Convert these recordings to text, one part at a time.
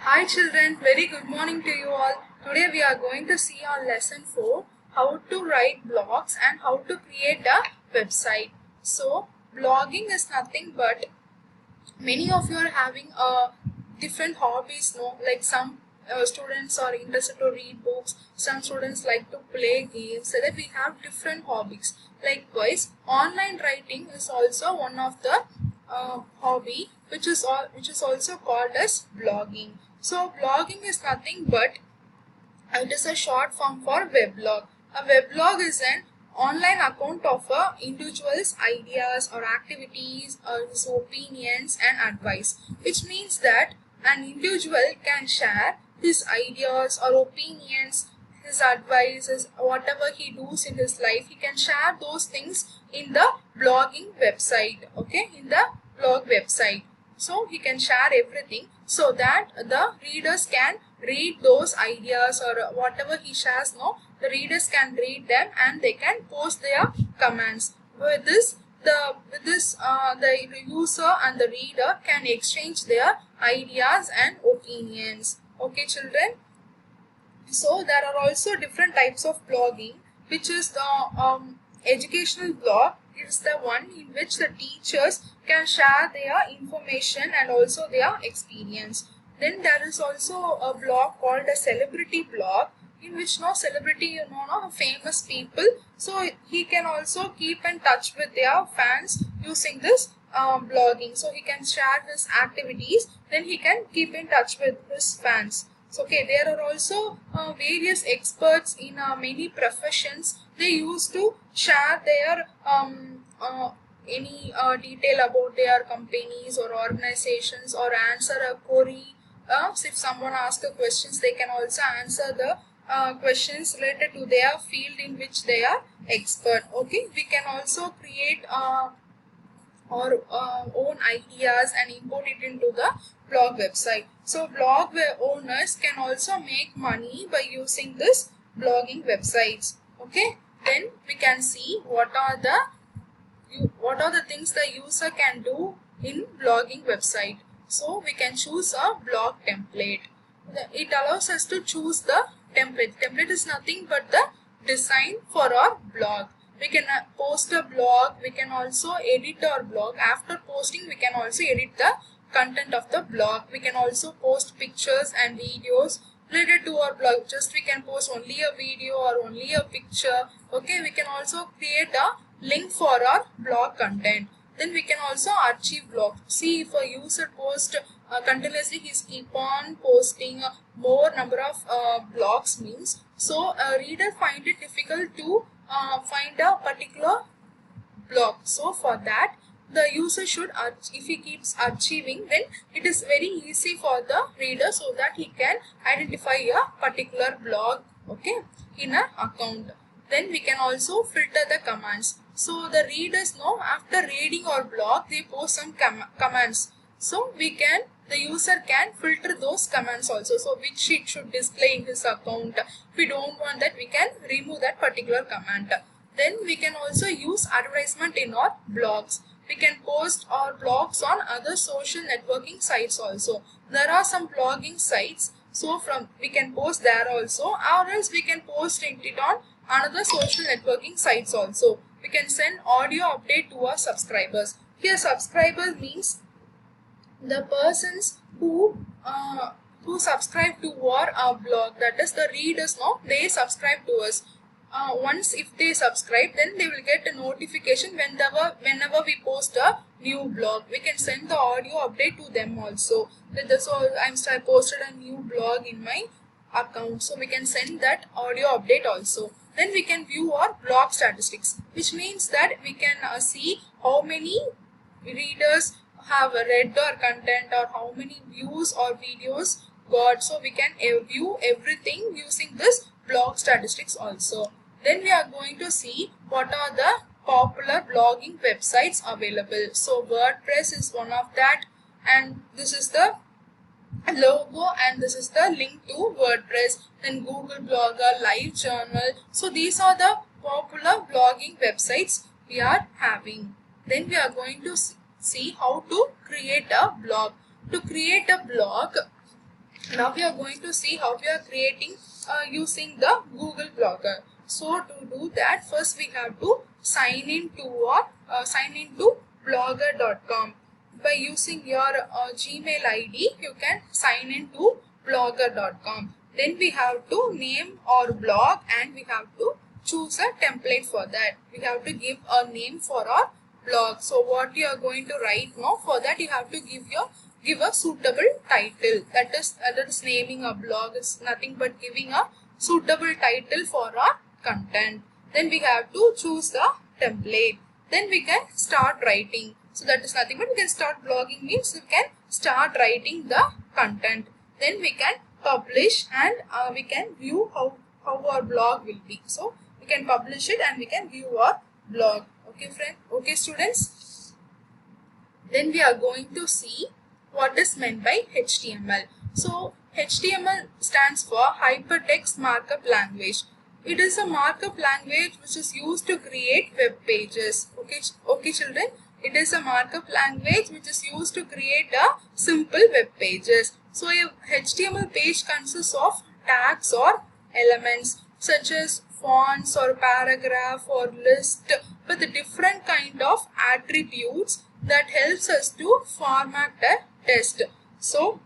Hi children, very good morning to you all. Today we are going to see on lesson 4 how to write blogs and how to create a website. So blogging is nothing but many of you are having different hobbies, no? Like some students are interested to read books, some students like to play games, so that we have different hobbies. Likewise, online writing is also one of the hobby which is also called as blogging. So blogging is nothing but it is a short form for weblog. A weblog is an online account of a individual's ideas or activities or his opinions and advice, which means that an individual can share his ideas or opinions, his advice, whatever he does in his life. He can share those things in the blogging website. Okay, in the blog website. So he can share everything so that the readers can read those ideas or whatever he shares. No, the readers can read them and they can post their comments. With this, the user and the reader can exchange their ideas and opinions. Okay, children. So there are also different types of blogging, which is the educational blog. It is the one in which the teachers can share their information and also their experience. Then there is also a blog called a celebrity blog, in which no celebrity, famous people. So he can also keep in touch with their fans using this blogging. So he can share his activities. Then he can keep in touch with his fans. So, okay, there are also various experts in many professions. They used to share their any detail about their companies or organizations or answer a query. So if someone asks a questions, they can also answer the questions related to their field in which they are expert. Okay, we can also create our own ideas and import it into the blog website. So blog owners can also make money by using this blogging websites. Okay, then we can see what are the things the user can do in blogging website. So we can choose a blog template. It allows us to choose the template. Template is nothing but the design for our blog. We can post a blog. We can also edit our blog. After posting, we can also edit the content of the blog. We can also post pictures and videos related to our blog. Just we can post only a video or only a picture. Okay, we can also create a link for our blog content. Then we can also archive blog. See, if a user posts continuously, he's keep on posting more number of blogs means. So a reader find it difficult to find a particular blog. So for that, the user should, if he keeps archiving, then it is very easy for the reader so that he can identify a particular blog, okay, in an account. Then we can also filter the commands. So the readers know after reading our blog, they post some commands. So the user can filter those commands also. So which it should display in his account. If we don't want that, we can remove that particular command. Then we can also use advertisement in our blogs. We can post our blogs on other social networking sites also. There are some blogging sites. So we can post there also, or else we can post it on another social networking sites also. We can send audio update to our subscribers. Here subscribers means the persons who subscribe to our blog, that is the readers, no, they subscribe to us. Once if they subscribe, then they will get a notification whenever we post a new blog. We can send the audio update to them also. So I posted a new blog in my account, so we can send that audio update also. Then we can view our blog statistics, which means that we can see how many readers have read our content or how many views or videos got. So we can view everything using this blog statistics also. Then we are going to see what are the popular blogging websites available. So WordPress is one of that, and this is the logo and this is the link to WordPress. Then Google Blogger, LiveJournal. So these are the popular blogging websites we are having. Then we are going to see how to create a blog. To create a blog, Now we are going to see how we are creating using the Google Blogger. So to do that, first we have to sign in to blogger.com. By using your Gmail ID, you can sign in to blogger.com. Then we have to name our blog and we have to choose a template for that. We have to give a name for our blog. So what you are going to write now, for that you have to give a suitable title. That is naming a blog is nothing but giving a suitable title for our content. Then we have to choose the template. Then we can start writing. So that is nothing but we can start blogging means we can start writing the content. Then we can publish and we can view how our blog will be. So we can publish it and we can view our blog. Okay friend, okay students. Then we are going to see what is meant by HTML. So HTML stands for Hypertext Markup Language. It is a markup language which is used to create web pages. Okay children, it is a markup language which is used to create a simple web pages. So a HTML page consists of tags or elements such as fonts or paragraph or list with different kind of attributes that helps us to format a text. So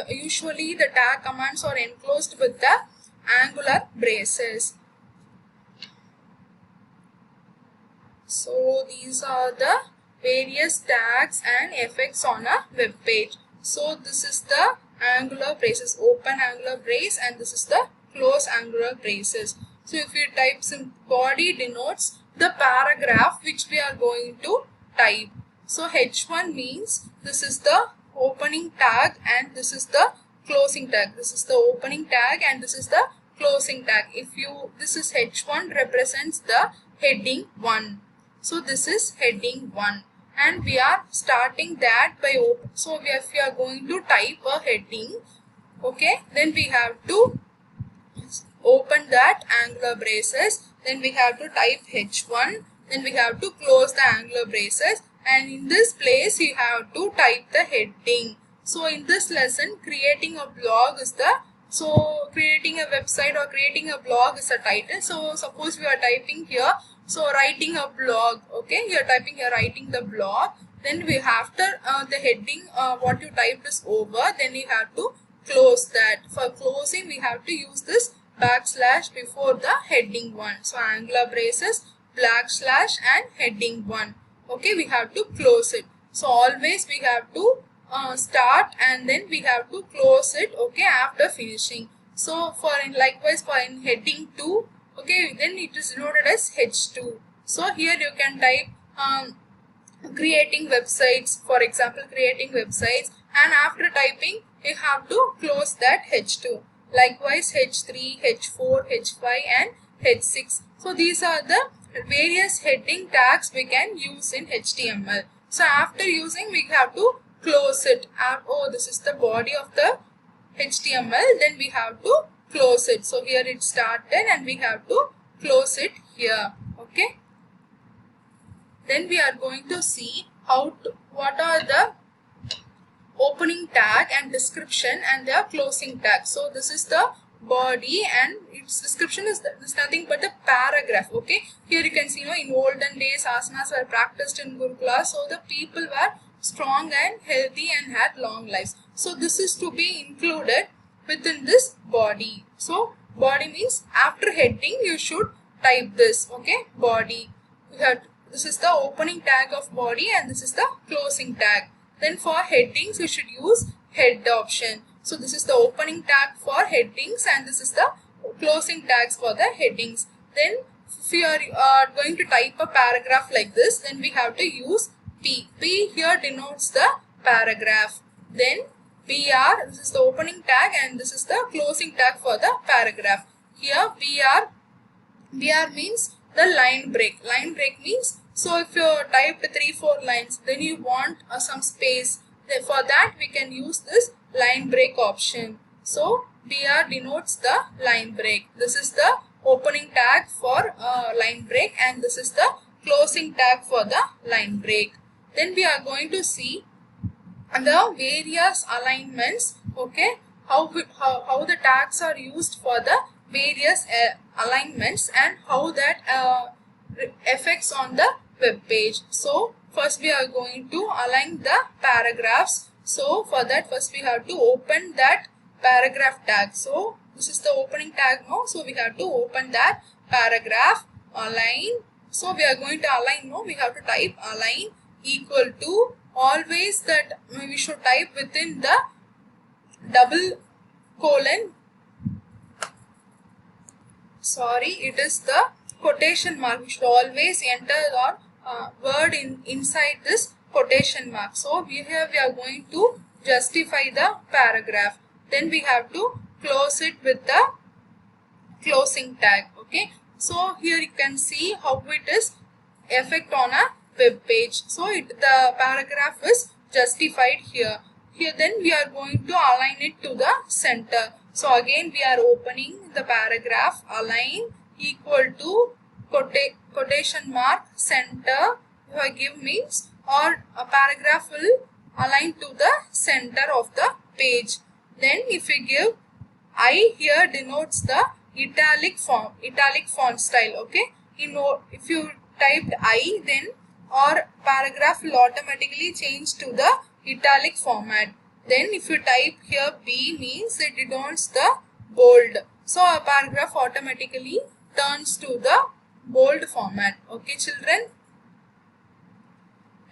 usually the tag commands are enclosed with the angular braces. So these are the various tags and effects on a web page. So this is the angular braces, open angular brace, and this is the close angular braces. So if you type some body denotes the paragraph which we are going to type. So H1 means this is the opening tag and this is the closing tag. This is the opening tag and this is the closing tag. This is H1 represents the heading 1. So this is heading 1 and we are starting that by open. So if we are going to type a heading, okay, then we have to open that angular braces, then we have to type H1, then we have to close the angular braces, and in this place you have to type the heading. So in this lesson, creating a blog is creating a website or creating a blog is a title. So suppose we are typing here, so writing a blog, okay, you are typing here writing the blog, then we after the heading what you typed is over, then you have to close that. For closing we have to use this backslash before the heading 1. So angular braces, backslash and heading 1. Okay, we have to close it. So always we have to start and then we have to close it, okay, after finishing. So likewise for in heading 2, okay, then it is denoted as H2. So here you can type creating websites, for example creating websites, and after typing you have to close that H2. Likewise H3, H4, H5 and H6. So these are the various heading tags we can use in HTML. So after using we have to close it. Oh, this is the body of the HTML, then we have to close it. So here it started and we have to close it here. Okay. Then we are going to see what are the opening tag and description and their closing tag. So this is the body and its description is nothing but a paragraph. Okay, here you can see, in olden days asanas were practiced in Gurukula, so the people were strong and healthy and had long lives. So this is to be included within this body. So body means after heading you should type this. Okay, body. This is the opening tag of body and this is the closing tag. Then for headings you should use head option. So this is the opening tag for headings and this is the closing tags for the headings. Then if you are going to type a paragraph like this, then we have to use P. P here denotes the paragraph. Then BR, this is the opening tag and this is the closing tag for the paragraph. Here BR means the line break. Line break means, so if you typed 3-4 lines, then you want some space. For that we can use this line break option. So BR denotes the line break. This is the opening tag for line break and this is the closing tag for the line break. Then we are going to see the various alignments okay, how the tags are used for the various alignments and how that affects on the web page. So first we are going to align the paragraphs. So for that, first we have to open that paragraph tag. So this is the opening tag now. So we have to open that paragraph, align. So we are going to align now. We have to type align equal to, always that we should type within the double colon. Sorry, it is the quotation mark. We should always enter our word inside this quotation mark. So here we are going to justify the paragraph. Then we have to close it with the closing tag. Okay. So here you can see how it is effect on a web page. So the paragraph is justified here. Here then we are going to align it to the center. So again we are opening the paragraph, align equal to quotation mark center. If I give means, or a paragraph will align to the center of the page. Then if we give I, here denotes the italic font style. Okay, if you typed I, then our paragraph will automatically change to the italic format. Then if you type here B, means it denotes the bold. So our paragraph automatically turns to the bold format. Okay, children.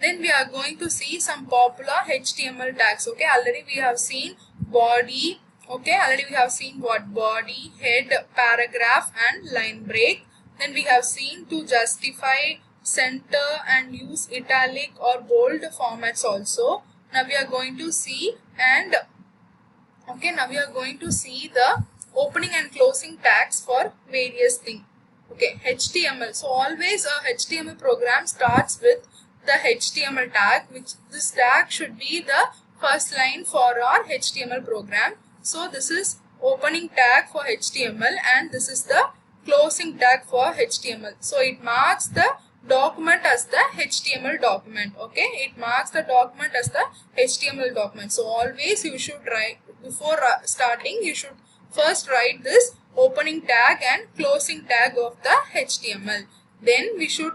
Then we are going to see some popular HTML tags. Okay, already we have seen body. Okay, already we have seen what body, head, paragraph and line break. Then we have seen to justify, center and use italic or bold formats also. Now we are going to see now we are going to see the opening and closing tags for various things. Okay, HTML. So always a HTML program starts with the HTML tag, which this tag should be the first line for our HTML program. So this is opening tag for HTML and this is the closing tag for HTML. So it marks the document as the HTML document. Okay, it marks the document as the HTML document. So always you should write, before starting, you should first write this opening tag and closing tag of the HTML. Then we should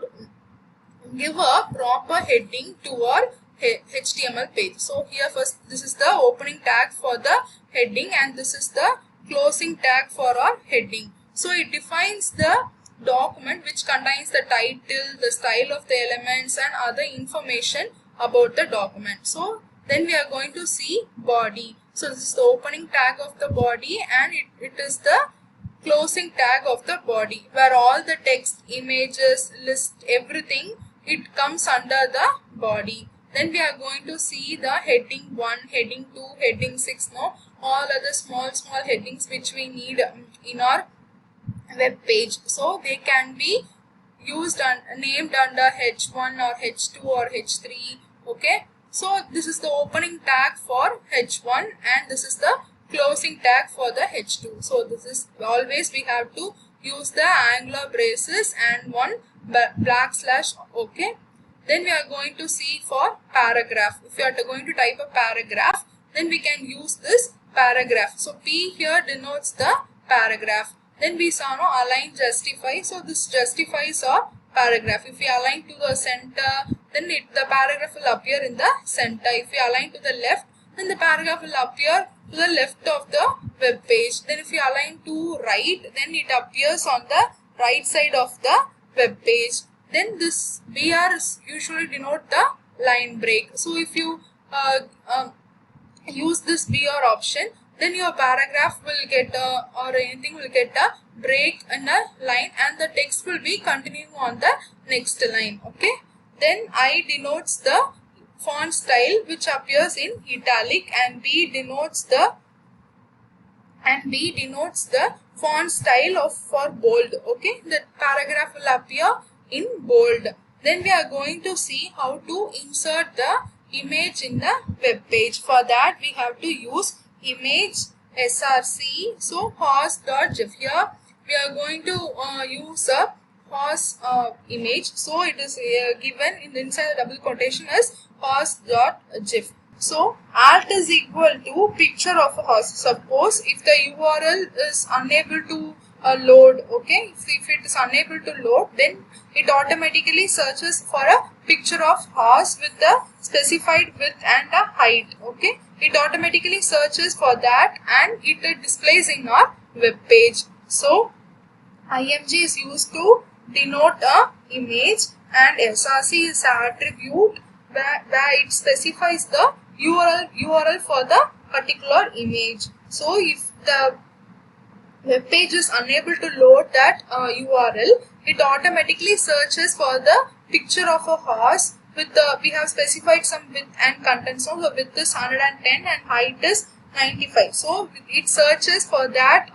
give a proper heading to our HTML page. So here first, this is the opening tag for the heading and this is the closing tag for our heading. So it defines the document which contains the title, the style of the elements and other information about the document. So then we are going to see body. So this is the opening tag of the body and it is the closing tag of the body, where all the text, images, list, everything, it comes under the body. Then we are going to see the heading 1, heading 2, heading 6, no, all other small headings which we need in our web page. So they can be used and named under H1 or H2 or H3. Okay, so this is the opening tag for H1 and this is the closing tag for the H2. So this is always we have to use the angular braces and one backslash. Okay, then we are going to see for paragraph. If you are going to type a paragraph, then we can use this paragraph. So P here denotes the paragraph. Then we saw no align, justify. So this justifies our paragraph. If we align to the center, then the paragraph will appear in the center. If we align to the left, then the paragraph will appear to the left of the web page. Then if we align to right, then it appears on the right side of the web page. Then this BR usually denote the line break. So if you use this BR option, then your paragraph will get or anything will get a break in a line and the text will be continuing on the next line. Okay, then I denotes the font style which appears in italic and B denotes the font style for bold. Okay, the paragraph will appear in bold. Then we are going to see how to insert the image in the web page. For that we have to use image src. So horse.gif. Here we are going to use a horse image. So it is given in the inside the double quotation as horse.gif. So alt is equal to picture of a horse. Suppose if the URL is unable to load, okay, if it is unable to load, then it automatically searches for a picture of horse with the specified width and a height, okay. It automatically searches for that and it displays in our web page. So img is used to denote a image and src is an attribute where it specifies the URL for the particular image. So if the web page is unable to load that URL, it automatically searches for the picture of a horse with the, we have specified some width and content. So the width is 110 and height is 95. So it searches for that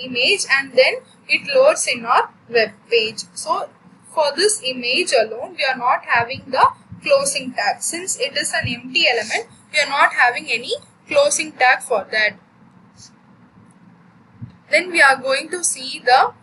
image and then it loads in our web page. So for this image alone, we are not having the closing tag. Since it is an empty element, we are not having any closing tag for that. Then we are going to see the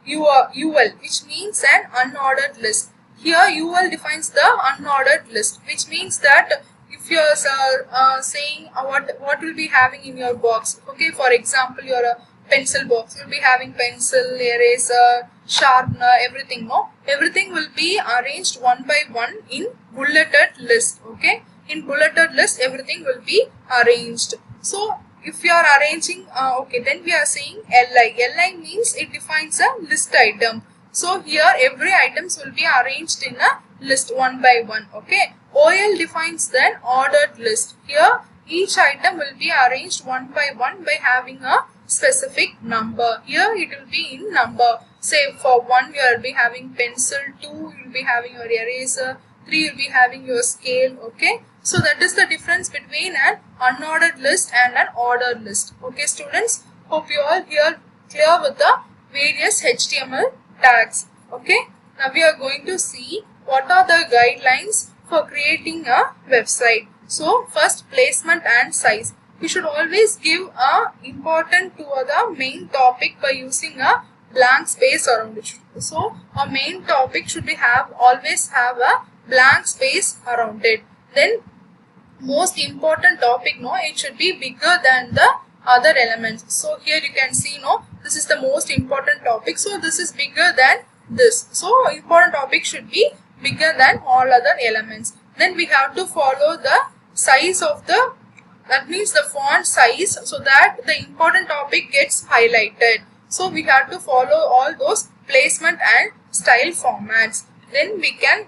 UL, which means an unordered list. Here UL defines the unordered list, which means that if you are saying what will be having in your box, okay, for example, your pencil box will be having pencil, eraser, sharpener, everything. No, everything will be arranged one by one in bulleted list. Okay, in bulleted list everything will be arranged. So if you are arranging, okay, then we are saying LI. LI means it defines a list item. So here every items will be arranged in a list one by one. Okay. OL defines the ordered list. Here each item will be arranged one by one by having a specific number. Here it will be in number. Say for 1 you will be having pencil, 2 you will be having your eraser, 3 you will be having your scale. Okay. So that is the difference between an unordered list and an ordered list. Okay students, hope you all here clear with the various HTML tags. Okay. Now we are going to see what are the guidelines for creating a website. So first, placement and size. We should always give a important to the main topic by using a blank space around it. So a main topic should be always have a blank space around it. Then most important topic, no, it should be bigger than the other elements. So here you can see, no, this is the most important topic. So this is bigger than this. So important topic should be bigger than all other elements. Then we have to follow the size of the, that means the font size, so that the important topic gets highlighted. So we have to follow all those placement and style formats. Then we can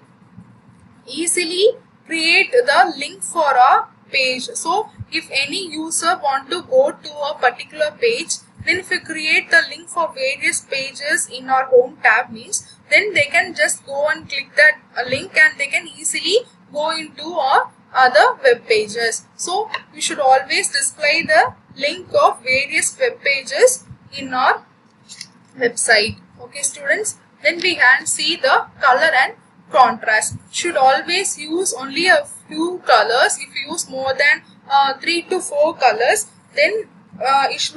easily create the link for a page. So if any user want to go to a particular page, then if we create the link for various pages in our home tab means, then they can just go and click that link and they can easily go into our other web pages. So we should always display the link of various web pages in our website. Okay students, then we can see the color and contrast. Should always use only a few colors. If you use more than 3 to 4 colors, then it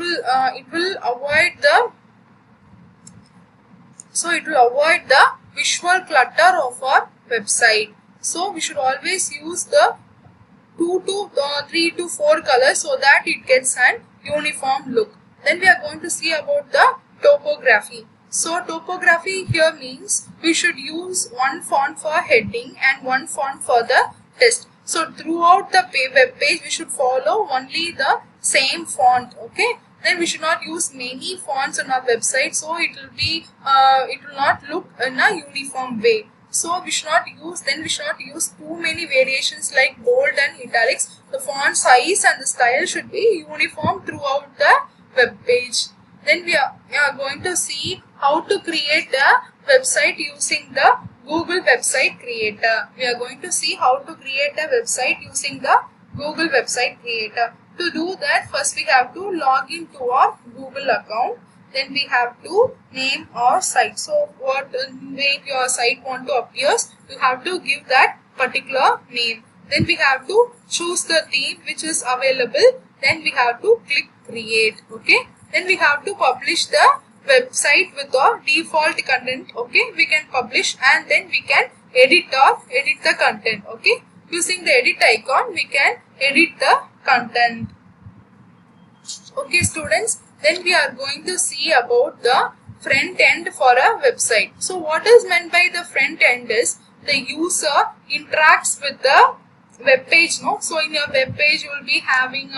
will avoid the visual clutter of our website. So we should always use the 3 to 4 colors so that it gets an uniform look. Then we are going to see about the topography. So topography here means we should use one font for heading and one font for the text. So throughout the web page we should follow only the same font. Okay. Then we should not use many fonts on our website, so it will not look in a uniform way. So we should not use too many variations like bold and italics. The font size and the style should be uniform throughout the web page. Then we are going to see how to create a website using the Google Website Creator. We are going to see how to create a website using the Google Website Creator. To do that, first we have to log into our Google account. Then we have to name our site. So what way your site want to appear, you have to give that particular name. Then we have to choose the theme which is available. Then we have to click create. Okay. Then we have to publish the website with our default content. Okay. We can publish and then we can edit the content. Okay. Using the edit icon, we can edit the content. Okay students, then we are going to see about the front end for a website. So what is meant by the front end is the user interacts with the web page. No? So in your web page you will be having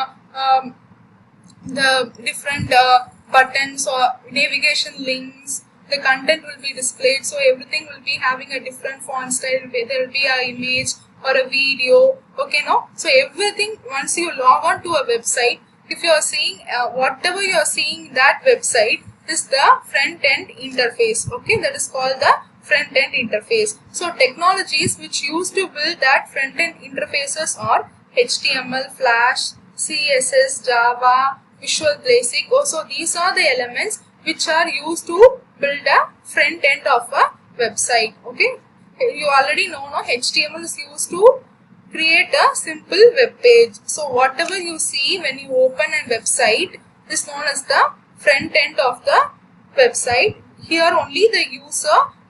the different buttons or navigation links. The content will be displayed, so everything will be having a different font style. There will be an image or a video. Okay, no? So everything, once you log on to a website, if you are seeing whatever you are seeing that website is the front end interface. Okay, that is called the front end interface. So technologies which used to build that front end interfaces are HTML, Flash, CSS, Java, Visual Basic. Also, these are the elements which are used to build a front end of a website. Okay, you already know, no? HTML is used to create a simple web page. So whatever you see when you open a website is known as the front end of the website. Here only the user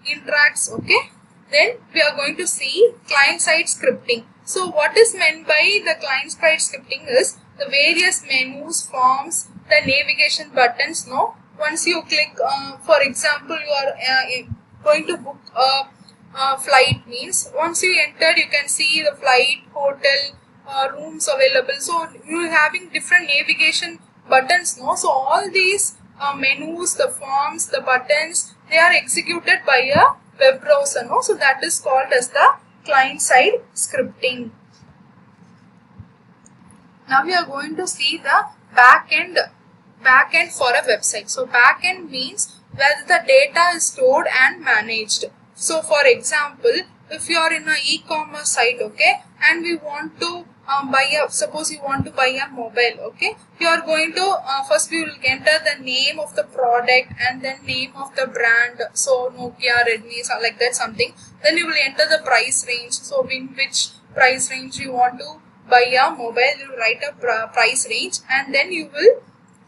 interacts. Okay, then we are going to see client-side scripting. So what is meant by the client-side scripting is the various menus, forms, the navigation buttons. No, once you click, for example, you are going to book a flight, means once you entered you can see the flight, hotel, rooms available. So you are having different navigation buttons. No, so all these menus, the forms, the buttons, they are executed by a web browser. No, so that is called as the client-side scripting. Now we are going to see the backend for a website. So backend means where the data is stored and managed. So for example, if you are in an e-commerce site, okay, and we want to suppose you want to buy a mobile, okay, you are going to first we will enter the name of the product and then name of the brand. So Nokia, Redmi, so like that something. Then you will enter the price range. So in which price range you want to buy a mobile, you write a price range and then you will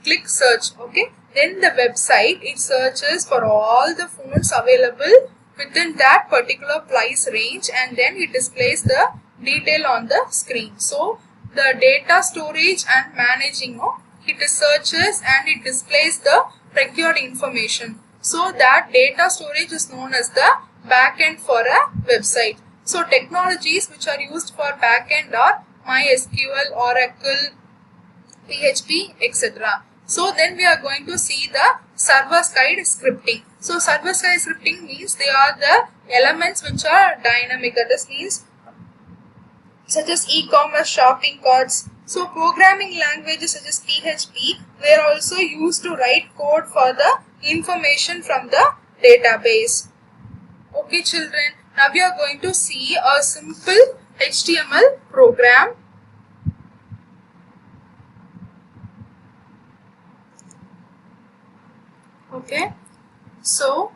click search. Okay, then the website, it searches for all the phones available within that particular price range and then it displays the detail on the screen. So the data storage and managing, it searches and it displays the required information. So that data storage is known as the backend for a website. So technologies which are used for backend are MySQL, Oracle, PHP, etc. So then we are going to see the server-side scripting. So server-side scripting means they are the elements which are dynamic. That is means such as e-commerce shopping carts. So programming languages such as PHP, they are also used to write code for the information from the database. Okay children, now we are going to see a simple HTML program. Okay, so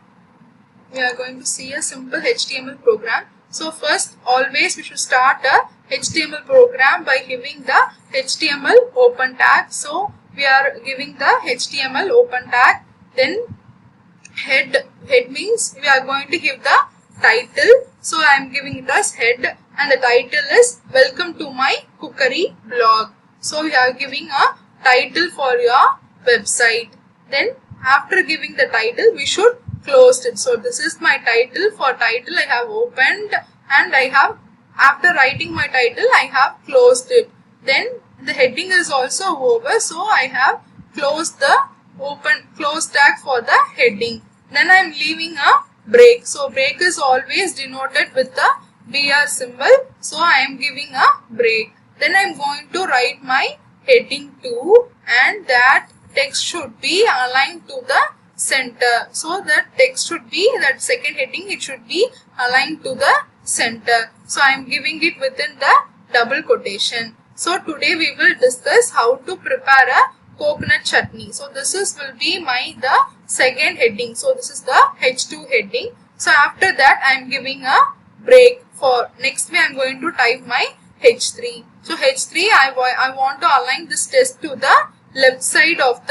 we are going to see a simple HTML program. So first, always we should start a HTML program by giving the HTML open tag. So we are giving the HTML open tag. Then head means we are going to give the title. So I am giving it as head and the title is welcome to my cookery blog. So we are giving a title for your website. Then after giving the title, we should close it. So this is my title. For title, I have opened and I have, after writing my title, I have closed it. Then the heading is also over. So I have closed the close tag for the heading. Then I am leaving a break. So break is always denoted with the BR symbol. So I am giving a break. Then I am going to write my heading 2 and that text should be aligned to the center. So that text should be, that second heading, it should be aligned to the center. So I am giving it within the double quotation. So today we will discuss how to prepare a coconut chutney. So this will be the second heading. So this is the H2 heading. So after that I am giving a break. For next way I am going to type my H3. So H3 I want to align this text to the left side of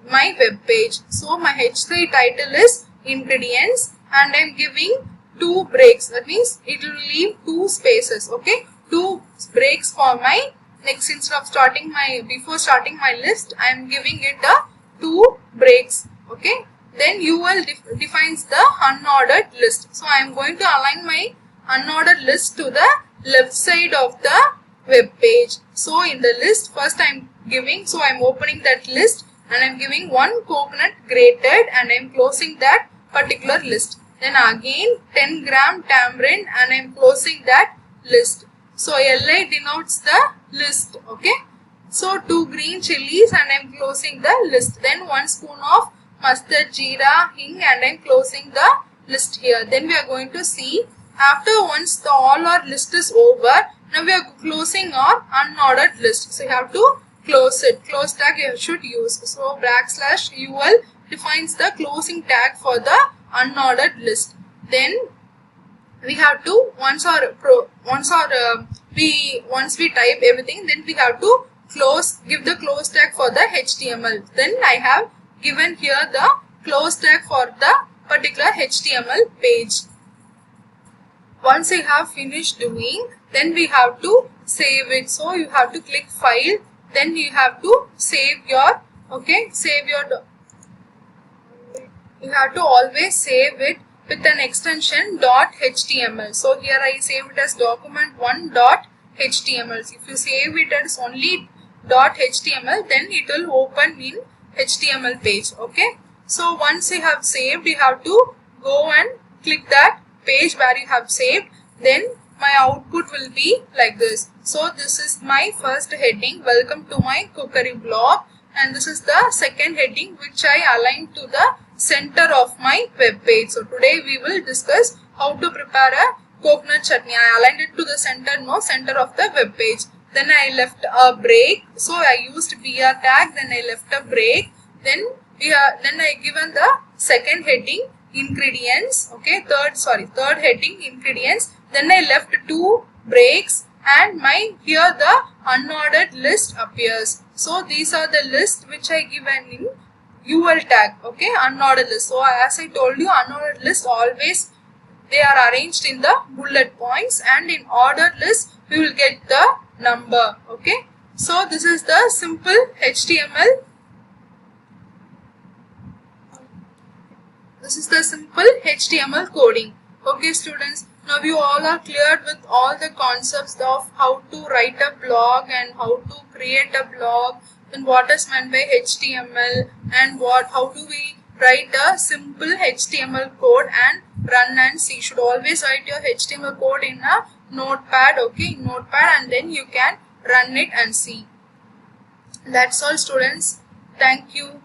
my web page. So my H3 title is ingredients and I am giving 2 breaks. That means it will leave 2 spaces. Okay, 2 breaks for my next instead of before starting my list, I am giving it a 2 breaks. Okay, then UL defines the unordered list. So I am going to align my unordered list to the left side of the web page. So in the list, first I am giving, so I am opening that list and I am giving 1 coconut grated and I am closing that particular list. Then again 10 gram tamarind and I am closing that list. So LI denotes the list. Okay, so 2 green chilies and I am closing the list. Then 1 spoon of mustard, jeera, hing and I am closing the list here. Then we are going to see after once all our list is over, now we are closing our unordered list. So you have to close it. Close tag you should use. So /UL defines the closing tag for the unordered list. Then we have to once we type everything, then we have to give the close tag for the HTML. Then I have given here the close tag for the particular HTML page. Once you have finished doing, then we have to save it. So you have to click file, then you have to save your, you have to always save it with an extension .html. So here I saved it as document1.html. If you save it as only .html, then it will open in HTML page. Okay, so once you have saved, you have to go and click that page where you have saved. Then my output will be like this. So this is my first heading, welcome to my cookery blog, and this is the second heading which I aligned to the center of my web page. So today we will discuss how to prepare a coconut chutney. I aligned it to the center of the web page. Then I left a break. So I used BR tag. Then I left a break. Then I given the second heading ingredients. Okay, third heading ingredients. Then I left 2 breaks and here the unordered list appears. So these are the list which I given in UL tag. Okay, unordered list. So as I told you, unordered list always they are arranged in the bullet points, and in ordered list we will get the number. Okay, so this is the simple HTML. This is the simple HTML coding. Okay students, now you all are cleared with all the concepts of how to write a blog and how to create a blog, and what is meant by HTML, and how do we write a simple HTML code and run and see. You should always write your HTML code in a notepad. Okay, notepad, and then you can run it and see. That's all students. Thank you.